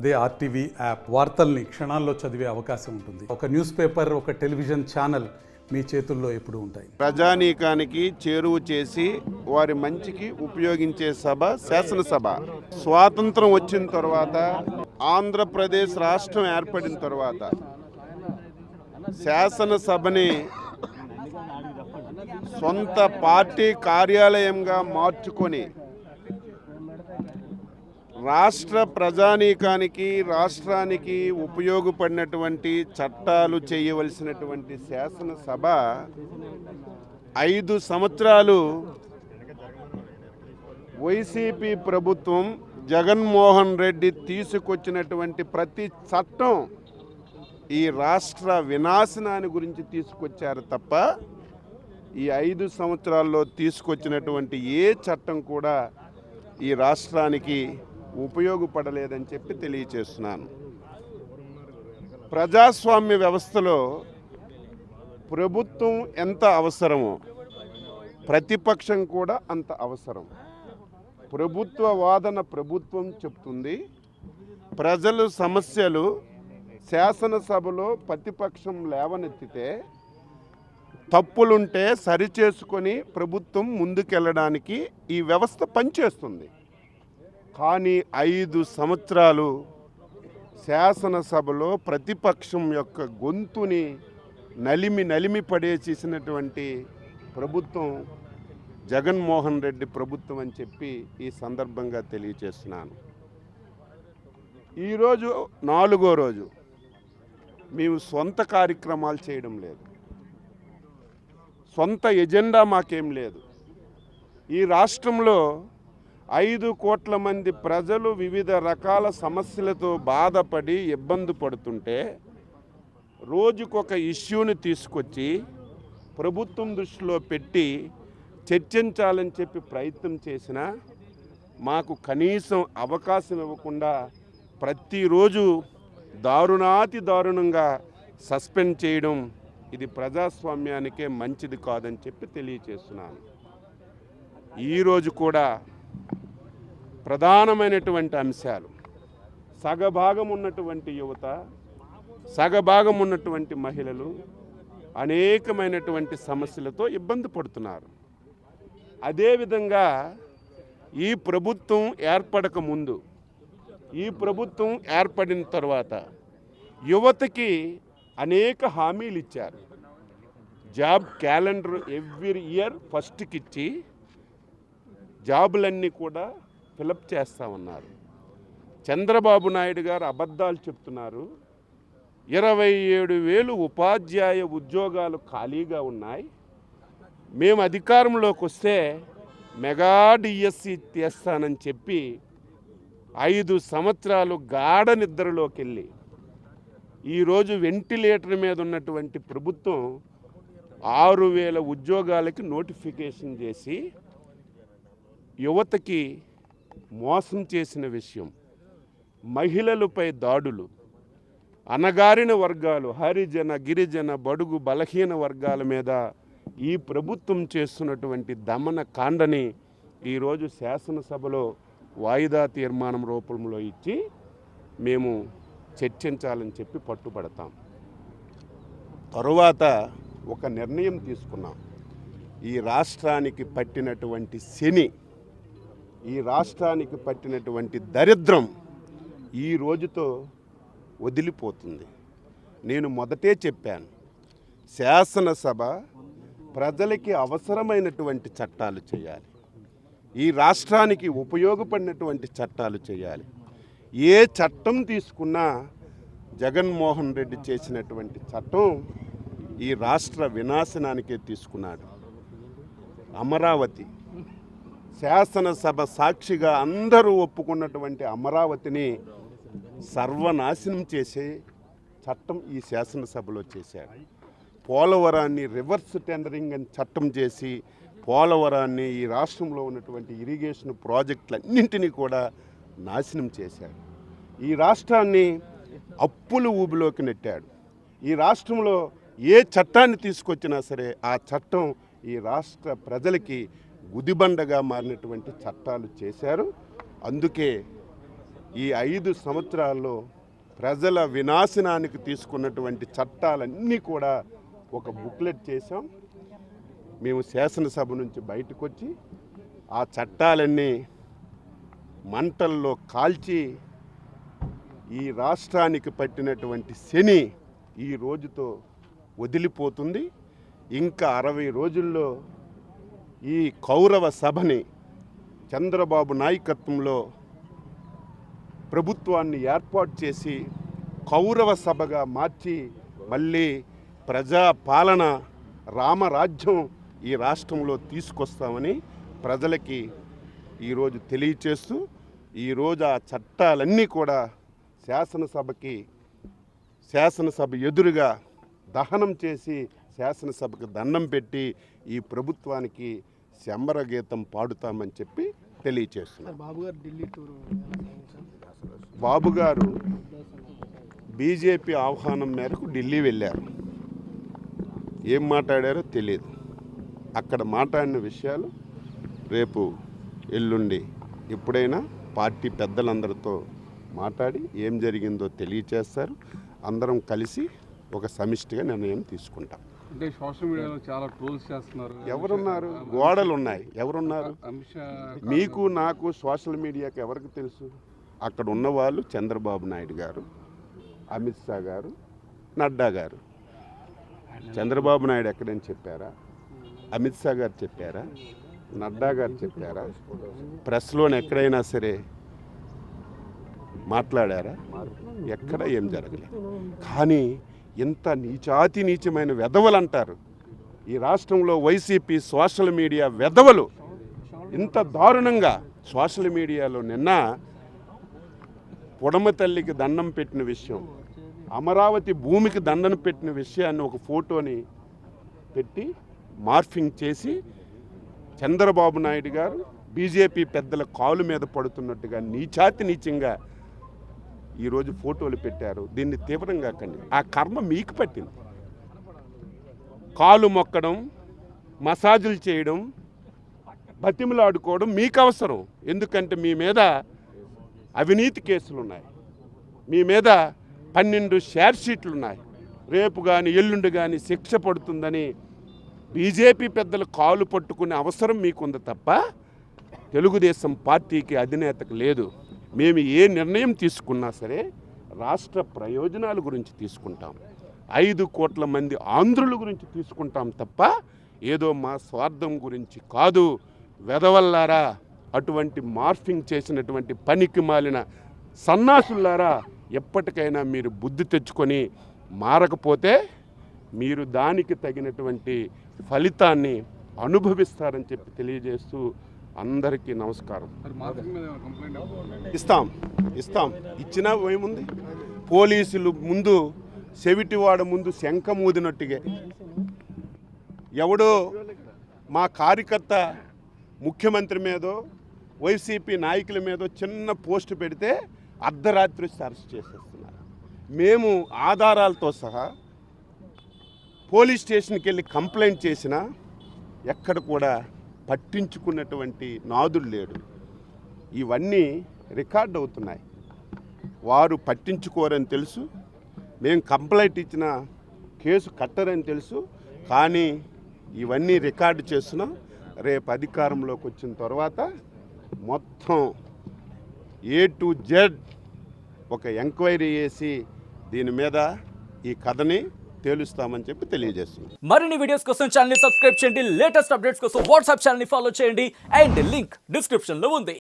అదే RTV app వార్తల్ని క్షణాల్లో చదివే అవకాశం ఉంటుంది. ఒక న్యూస్ పేపర్, ఒక టెలివిజన్ ఛానల్ మీ చేతుల్లో ఎప్పుడూ ఉంటాయి. ప్రజానీకానికి చేరువ చేసి వారి మంచికి ఉపయోగించే సభ శాసనసభ. స్వాతంత్రం వచ్చిన తర్వాత, ఆంధ్రప్రదేశ్ రాష్ట్రం ఏర్పడిన తర్వాత శాసనసభని సొంత పార్టీ కార్యాలయంగా మార్చుకొని రాష్ట్ర ప్రజానీకానికి, రాష్ట్రానికి ఉపయోగపడినటువంటి చట్టాలు చేయవలసినటువంటి శాసనసభ 5 సంవత్సరాలు వైసీపీ ప్రభుత్వం జగన్మోహన్ రెడ్డి తీసుకొచ్చినటువంటి ప్రతి చట్టం ఈ రాష్ట్ర వినాశనాన్ని గురించి తీసుకొచ్చారు తప్ప ఈ 5 సంవత్సరాల్లో తీసుకొచ్చినటువంటి ఏ చట్టం కూడా ఈ రాష్ట్రానికి ఉపయోగపడలేదని చెప్పి తెలియచేస్తున్నాను. ప్రజాస్వామ్య వ్యవస్థలో ప్రభుత్వం ఎంత అవసరమో ప్రతిపక్షం కూడా అంత అవసరం. ప్రభుత్వ వాదన ప్రభుత్వం చెప్తుంది, ప్రజల సమస్యలు శాసనసభలో ప్రతిపక్షం లేవనెత్తితే తప్పులుంటే సరిచేసుకొని ప్రభుత్వం ముందుకెళ్ళడానికి ఈ వ్యవస్థ పనిచేస్తుంది. కానీ 5 సంవత్సరాలు శాసనసభలో ప్రతిపక్షం యొక్క గొంతుని నలిమి పడేసేసినటువంటి ప్రభుత్వం జగన్మోహన్ రెడ్డి ప్రభుత్వం అని చెప్పి ఈ సందర్భంగా తెలియజేస్తున్నాను. ఈరోజు 4వ రోజు మేము సొంత కార్యక్రమాలు చేయడం లేదు, సొంత ఎజెండా మాకేం లేదు. ఈ రాష్ట్రంలో 5 కోట్ల మంది ప్రజలు వివిధ రకాల సమస్యలతో బాధపడి ఇబ్బంది పడుతుంటే రోజుకొక ఇష్యూని తీసుకొచ్చి ప్రభుత్వం దృష్టిలో పెట్టి చర్చించాలని చెప్పి ప్రయత్నం చేసినా మాకు కనీసం అవకాశం ఇవ్వకుండా ప్రతిరోజు దారుణాతి దారుణంగా సస్పెండ్ చేయడం ఇది ప్రజాస్వామ్యానికే మంచిది కాదని చెప్పి తెలియచేస్తున్నాను. ఈరోజు కూడా ప్రధానమైనటువంటి అంశాలు, సగభాగం ఉన్నటువంటి యువత, సగభాగం ఉన్నటువంటి మహిళలు అనేకమైనటువంటి సమస్యలతో ఇబ్బంది పడుతున్నారు. అదేవిధంగా ఈ ప్రభుత్వం ఏర్పడక ముందు, ఈ ప్రభుత్వం ఏర్పడిన తర్వాత యువతకి అనేక హామీలు ఇచ్చారు. జాబ్ క్యాలెండర్ ఎవ్రీ ఇయర్ ఫస్ట్కి ఇచ్చి జాబులన్నీ కూడా ఫిలప్ చేస్తామన్నారు. చంద్రబాబు నాయుడు గారు అబద్ధాలు చెప్తున్నారు. 27,000 ఉపాధ్యాయ ఉద్యోగాలు ఖాళీగా ఉన్నాయి, మేము అధికారంలోకి వస్తే మెగా డిఎస్సి తీస్తానని చెప్పి 5 సంవత్సరాలు గాఢ నిద్రలోకి వెళ్ళి ఈరోజు వెంటిలేటర్ మీద ఉన్నటువంటి ప్రభుత్వం 6,000 ఉద్యోగాలకి నోటిఫికేషన్ చేసి యువతకి మోసం చేసిన విషయం, మహిళలపై దాడులు, అణగారిన వర్గాలు, హరిజన, గిరిజన, బడుగు, బలహీన వర్గాల మీద ఈ ప్రభుత్వం చేస్తున్నటువంటి దమన కాండని ఈరోజు శాసనసభలో వాయిదా తీర్మానం రూపంలో ఇచ్చి మేము చర్చించాలని చెప్పి పట్టుబడతాం. తరువాత ఒక నిర్ణయం తీసుకున్నాం. ఈ రాష్ట్రానికి పట్టినటువంటి శని, ఈ రాష్ట్రానికి పట్టినటువంటి దరిద్రం ఈ రోజుతో వదిలిపోతుంది. నేను మొదటే చెప్పాను, శాసనసభ ప్రజలకి అవసరమైనటువంటి చట్టాలు చేయాలి, ఈ రాష్ట్రానికి ఉపయోగపడినటువంటి చట్టాలు చేయాలి. ఏ చట్టం తీసుకున్నా జగన్మోహన్ రెడ్డి చేసినటువంటి చట్టం ఈ రాష్ట్ర వినాశనానికే తీసుకున్నాడు. అమరావతి, శాసనసభ సాక్షిగా అందరూ ఒప్పుకున్నటువంటి అమరావతిని సర్వనాశనం చేసే చట్టం ఈ శాసనసభలో చేశాడు. పోలవరాన్ని రివర్స్ టెండరింగ్ అని చట్టం చేసి పోలవరాన్ని, ఈ రాష్ట్రంలో ఉన్నటువంటి ఇరిగేషన్ ప్రాజెక్టులన్నింటినీ కూడా నాశనం చేశాడు. ఈ రాష్ట్రాన్ని అప్పుల ఊబిలోకి నెట్టాడు. ఈ రాష్ట్రంలో ఏ చట్టాన్ని తీసుకొచ్చినా సరే ఆ చట్టం ఈ రాష్ట్ర ప్రజలకి గుదిబండగా మారినటువంటి చట్టాలు చేశారు. అందుకే ఈ 5 సంవత్సరాల్లో ప్రజల వినాశనానికి తీసుకున్నటువంటి చట్టాలన్నీ కూడా ఒక బుక్లెట్ చేశాం. మేము శాసనసభ నుంచి బయటకు వచ్చి ఆ చట్టాలన్నీ మంటల్లో కాల్చి ఈ రాష్ట్రానికి పట్టినటువంటి శని ఈ రోజుతో వదిలిపోతుంది. ఇంకా 60 రోజుల్లో ఈ కౌరవ సభని చంద్రబాబు నాయకత్వంలో ప్రభుత్వాన్ని ఏర్పాటు చేసి కౌరవ సభగా మార్చి మళ్ళీ ప్రజాపాలన రామరాజ్యం ఈ రాష్ట్రంలో తీసుకొస్తామని ప్రజలకి ఈరోజు తెలియచేస్తూ ఈరోజు ఆ చట్టాలన్నీ కూడా శాసనసభ ఎదురుగా దహనం చేసి శాసనసభకు దండం పెట్టి ఈ ప్రభుత్వానికి శంబర గీతం పాడుతామని చెప్పి తెలియచేస్తున్నాం. బాబు గారు బీజేపీ ఆహ్వానం మేరకు ఢిల్లీ వెళ్ళారు. ఏం మాట్లాడారో తెలియదు. అక్కడ మాట్లాడిన విషయాలు రేపు ఎల్లుండి ఎప్పుడైనా పార్టీ పెద్దలందరితో మాట్లాడి ఏం జరిగిందో తెలియచేస్తారు. అందరం కలిసి ఒక సమిష్టిగా నిర్ణయం తీసుకుంటాం. అంటే సోషల్ మీడియాలో చాలా ట్రోల్స్ చేస్తున్నారు. ఎవరున్నారు? గోడలు ఉన్నాయి. ఎవరున్నారు? మీకు నాకు సోషల్ మీడియాకి ఎవరికి తెలుసు? అక్కడ ఉన్నవాళ్ళు చంద్రబాబు నాయుడు గారు, అమిత్ షా గారు, నడ్డా గారు. చంద్రబాబు నాయుడు ఎక్కడని చెప్పారా? అమిత్ షా గారు చెప్పారా? నడ్డా గారు చెప్పారా? ప్రెస్లోని ఎక్కడైనా సరే మాట్లాడారా? ఎక్కడ ఏం జరగలేదు. కానీ ఇంత నీచమైన వెధవలు అంటారు ఈ రాష్ట్రంలో వైసీపీ సోషల్ మీడియా వెధవలు ఇంత దారుణంగా సోషల్ మీడియాలో నిన్న పొడమ తల్లికి దండం పెట్టిన విషయం, అమరావతి భూమికి దండం పెట్టిన విషయాన్ని ఒక ఫోటోని పెట్టి మార్ఫింగ్ చేసి చంద్రబాబు నాయుడు గారు బీజేపీ పెద్దల కాలు మీద పడుతున్నట్టుగా నీచంగా ఈరోజు ఫోటోలు పెట్టారు. దీన్ని తీవ్రంగా ఆ కర్మ మీకు పట్టింది. కాలు మొక్కడం, మసాజులు చేయడం, బతిమలాడుకోవడం మీకు అవసరం. ఎందుకంటే మీ మీద అవినీతి కేసులు ఉన్నాయి, మీ మీద 12 షేర్ షీట్లు ఉన్నాయి. రేపు కానీ ఎల్లుండి కానీ శిక్ష పడుతుందని బీజేపీ పెద్దలు కాలు పట్టుకునే అవసరం మీకుంది తప్ప తెలుగుదేశం పార్టీకి అధినేతకు లేదు. మేము ఏ నిర్ణయం తీసుకున్నా సరే రాష్ట్ర ప్రయోజనాల గురించి తీసుకుంటాం. 5 కోట్ల మంది ఆంధ్రుల గురించి తీసుకుంటాం తప్ప ఏదో మా స్వార్థం గురించి కాదు. వెధవల్లారా, అటువంటి మార్ఫింగ్ చేసినటువంటి పనికి మాలిన సన్నాసులారా, ఎప్పటికైనా మీరు బుద్ధి తెచ్చుకొని మారకపోతే మీరు దానికి తగినటువంటి ఫలితాన్ని అనుభవిస్తారని చెప్పి తెలియజేస్తూ అందరికీ నమస్కారం. ఇస్తాం ఇచ్చినా ఏముంది? పోలీసులు ముందు చెవిటివాడ ముందు శంఖ మూదినట్టుగా ఎవడో మా కార్యకర్త ముఖ్యమంత్రి మీదో వైసీపీ నాయకుల మీదో చిన్న పోస్ట్ పెడితే అర్ధరాత్రి అరెస్ట్ చేసేస్తున్నారు. మేము ఆధారాలతో సహా పోలీస్ స్టేషన్కి వెళ్ళి కంప్లైంట్ చేసినా ఎక్కడ కూడా పట్టించుకున్నటువంటి నాదుడు లేడు. ఇవన్నీ రికార్డ్ అవుతున్నాయి. వారు పట్టించుకోరని తెలుసు, మేము కంప్లైంట్ ఇచ్చిన కేసు కట్టరని తెలుసు. కానీ ఇవన్నీ రికార్డు చేస్తున్నాం. రేపు అధికారంలోకి వచ్చిన తర్వాత మొత్తం A to Z ఒక ఎంక్వైరీ చేసి దీని మీద ఈ కథని తేలుస్తామని చెప్పి తెలియజేస్తున్నాం. మరిన్ని వీడియోస్ కోసం ఛానల్ ని సబ్స్క్రైబ్ చేయండి. లేటెస్ట్ అప్డేట్స్ కోసం వాట్సాప్ ఛానల్ ని ఫాలో చేయండి. అండ్ లింక్ డిస్క్రిప్షన్ లో ఉంది.